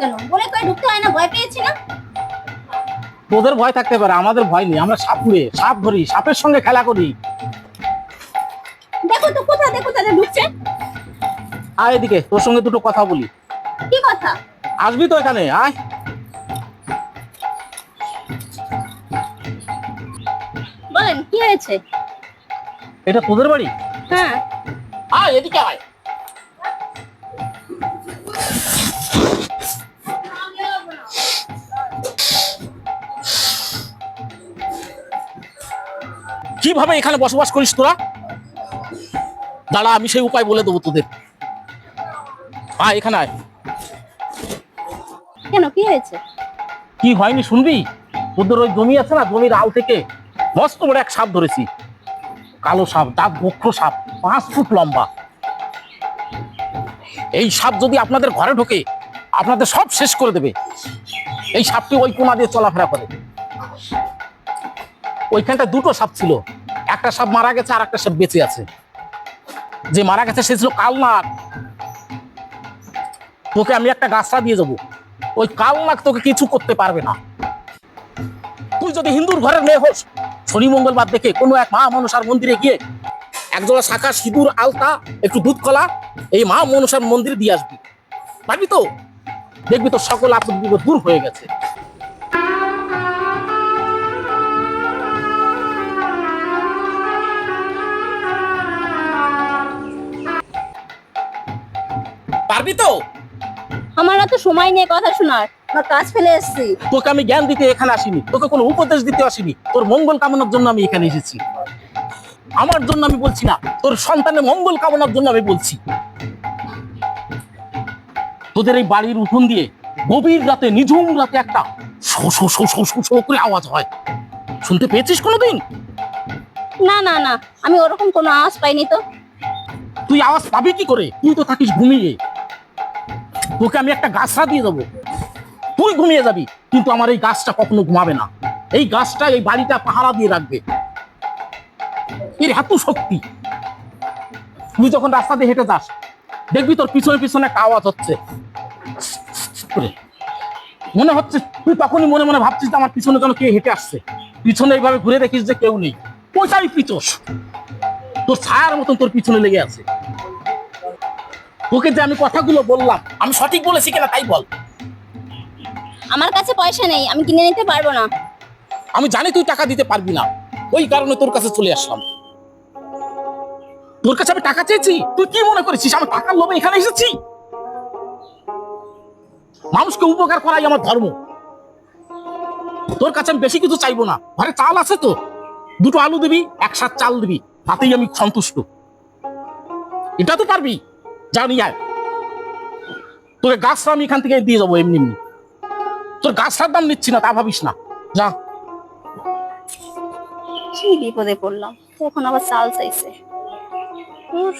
কেন? বলে কই ঢুকতে হয় না? ভয় পেয়েছি না? তোদের ভয় থাকতে পারে, আমাদের ভয় নেই। আমরা সাপ ধরি, সাপের সঙ্গে খেলা করি। দেখো তো কোথা দেখো তাদের ঢুকছে। আয় এদিকে, তোর সঙ্গে দুটো কথা বলি। কি কথা? আসবি তো এখানে, আয়। বলেন কি হয়েছে? এটা তোদের বাড়ি? হ্যাঁ। আয় এদিকে আয়। কিভাবে এখানে বসবাস করিস তোরা? দাঁড়া, আমি সেই উপায় বলে দেবো তোদের। আয় এখানে আয়। কেন কি হয়েছে? কি হয়নি শুনবি? তোদের ওই জমি আছে না, জমির আল থেকে মস্ত বড় এক সাপ ধরেছি। কালো সাপ, দাঁত বক্ষ সাপ, 5 ফুট লম্বা। এই সাপ যদি আপনাদের ঘরে ঢোকে, আপনাদের সব শেষ করে দেবে। এই সাপটি ওই কোণা দিয়ে চলাফেরা করে। ওইখানটা দুটো সাপ ছিল, একটা সাপ মারা গেছে আর একটা সাপ বেঁচে আছে। যে মারা গেছে সে ছিল কালনাগ। তোকে আমি একটা গাছটা দিয়ে যাবো, ওই কালনাগ তোকে কিছু করতে পারবে না। তুই যদি হিন্দুর ঘরের মেয়ে হোস, শনি মঙ্গলবার দেখে কোনো এক মা মনসার মন্দিরে গিয়ে একজোড়া শাখা, সিঁদুর, আলতা, একটু দুধ কলা এই মা মনসার মন্দিরে দিয়ে আসবি। পারবি তো? দেখবি তো সকল আপদ বিপদ দূর হয়ে গেছে। পারবি তো? আমার তো সময় নেই কথা শোনার, আমার কাজ ফেলে এসেছি। তোকে আমি জ্ঞান দিতে এখানে আসিনি, তোকে কোনো উপদেশ দিতে আসিনি। তোর মঙ্গল কামনার জন্য আমি এখানে এসেছি। আমার জন্য আমি বলছি না, তোর সন্তানের মঙ্গল কামনার জন্য আমি বলছি। তোদের এই বাড়ির উঠোন দিয়ে গভীর রাতে, নিঝুম রাতে একটা show show show show show show করে আওয়াজ হয়। শুনতে পেয়েছিস কোনোদিন? না না না, আমি ওরকম কোনো আওয়াজ পাইনি তো। তুই আওয়াজ পাবি কি করে? তুই তো থাকিস ঘুমিয়ে। তোকে আমি একটা গাছটা দিয়ে দেবো, তুই ঘুমিয়ে যাবি, কিন্তু আমার এই গাছটা কখনো ঘুমাবে না। এই গাছটা এই বাড়িটা পাহারা দিয়ে রাখবে। এর এত শক্তি। তুই যখন রাস্তা দিয়ে হেঁটে যাস, দেখবি তোর পিছনে পিছনে একটা আওয়াজ হচ্ছে। মনে হচ্ছে তুই তখনই মনে মনে ভাবছিস যে আমার পিছনে যেন কে হেঁটে আসছে। পিছনে এইভাবে ঘুরে দেখিস যে কেউ নেই, ওইটাই পিছস। তোর ছায়ার মতন তোর পিছনে লেগে আছে। তোকে যে আমি কথাগুলো বললাম, আমি সঠিক বলেছি কিনা তাই বল। আমার কাছে পয়সা নেই, আমি কিনে নিতে পারবো না। আমি জানি তুই টাকা দিতে পারবি না, ওই কারণে তোর কাছে চলে আসলাম। তোর কাছে আমি টাকা চেয়েছি, তুই কি মনে করেছিস আমি টাকার লোভে এখানে এসেছি? মানুষকে উপকার করাই আমার ধর্ম। তোর কাছে আমি বেশি কিছু চাইবো না। ঘরে চাল আছে তো, দুটো আলু দিবি, 1 সাত চাল দিবি, তাতেই আমি সন্তুষ্ট। এটা তো পারবি? জানি আয়। তোকে গাছটা আমি এখান থেকে দিয়ে যাবো এমনি এমনি। তোর গাছটার দাম নিচ্ছি না, তা ভাবিস না। যা। কি বিপদে পড়লাম, এখন আবার চাল চাইছে। উফ,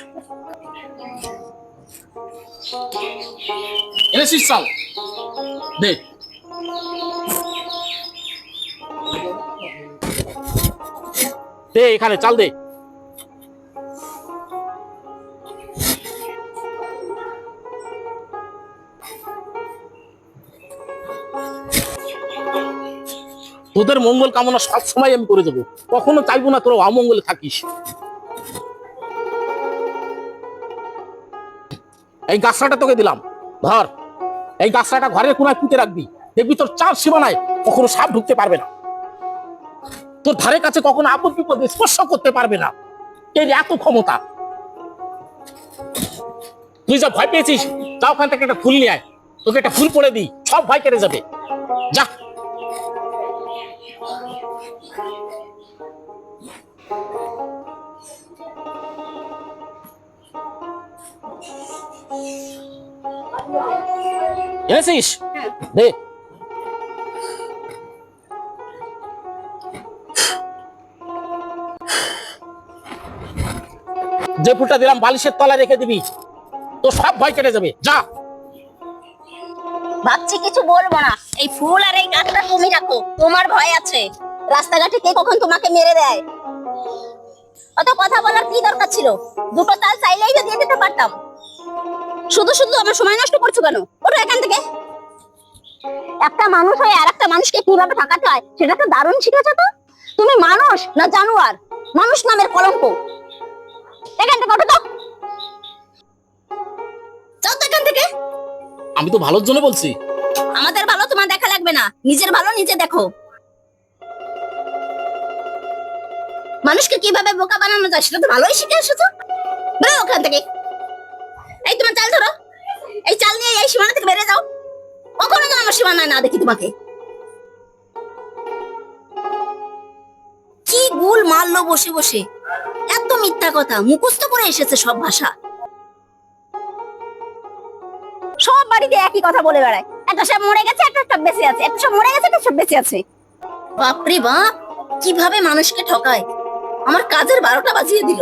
এনেছিস চাল? দে। দে এখানে চাল দে। তোদের মঙ্গল কামনা সব সময় আমি করে দেবো, কখনো চাইবো না তোরা অমঙ্গলে থাকিস। এই গাছটা তোকে দিলাম, ধর। এই গাছটা ঘরের কোনায় পুঁতে রাখবি, দেখবি তোর 4 সীমানায় কখনো সাপ ঢুকতে পারবে না। তোর ধারে কাছে কখনো আপদ বিপদ স্পর্শ করতে পারবে না। এর এত ক্ষমতা। তুই যা ভয় পেয়েছিস, যা ওখান থেকে একটা ফুল নিয়ে আয়, তোকে একটা ফুল পড়ে দিই, সব ভয় কেটে যাবে। যা। এনেছিস? দে। যে ফুলটা দিলাম বালিশের তলায় রেখে দিবি, তো সব ভয় কেটে যাবে। যা। ভাবছি কিছু বলবো না, এই ফুল আর এই গাছটা তুমি রাখো, তোমার ভয় আছে। রাস্তাঘাটে কে কখন তোমাকে মেরে দেয়। অত কথা বলার কি দরকার ছিল? দুটো চাল চাইলেই তো দিয়ে দিতে পারতাম। শুধু শুধু আমার সময় নষ্ট করছো কেন? ওঠো এখান থেকে। একটা মানুষ হয়ে আর একটা মানুষকে কিভাবে ঠকাতে হয় সেটা তো দারুণ শিখেছো তো। তুমি মানুষ না জানোয়ার? মানুষ নামের কলঙ্ক। এখান থেকে ওঠো তো, যাও তো এখান থেকে। আমি তো ভালোর জন্য বলছি। আমাদের ভালো তোমার দেখা লাগবে না, নিজের ভালো নিজে দেখো। মানুষকে কিভাবে বোকা বানানো যায় সেটা তো ভালোই শিখে এসেছো। বেরো ওখান থেকে। এই তোমার চাল ধরো, এই চাল নিয়ে এই সীমানা থেকে বেরিয়ে যাও। কখনো যেন আমার সীমানায় না দেখি তোমাকে। কি গুল মারলো বসে বসে, এত মিথ্যা কথা মুখস্থ করে এসেছে সব ভাষা। সব বাড়িতে একই কথা বলে বেড়ায়, একটা সব মরে গেছে, একটা সব বেঁচে আছে, একটা সব মরে গেছে, একটা সব বেঁচে আছে। বাপরে বাপ, কিভাবে মানুষকে ঠকায়, আমার কাজের 12টা বাজিয়ে দিল।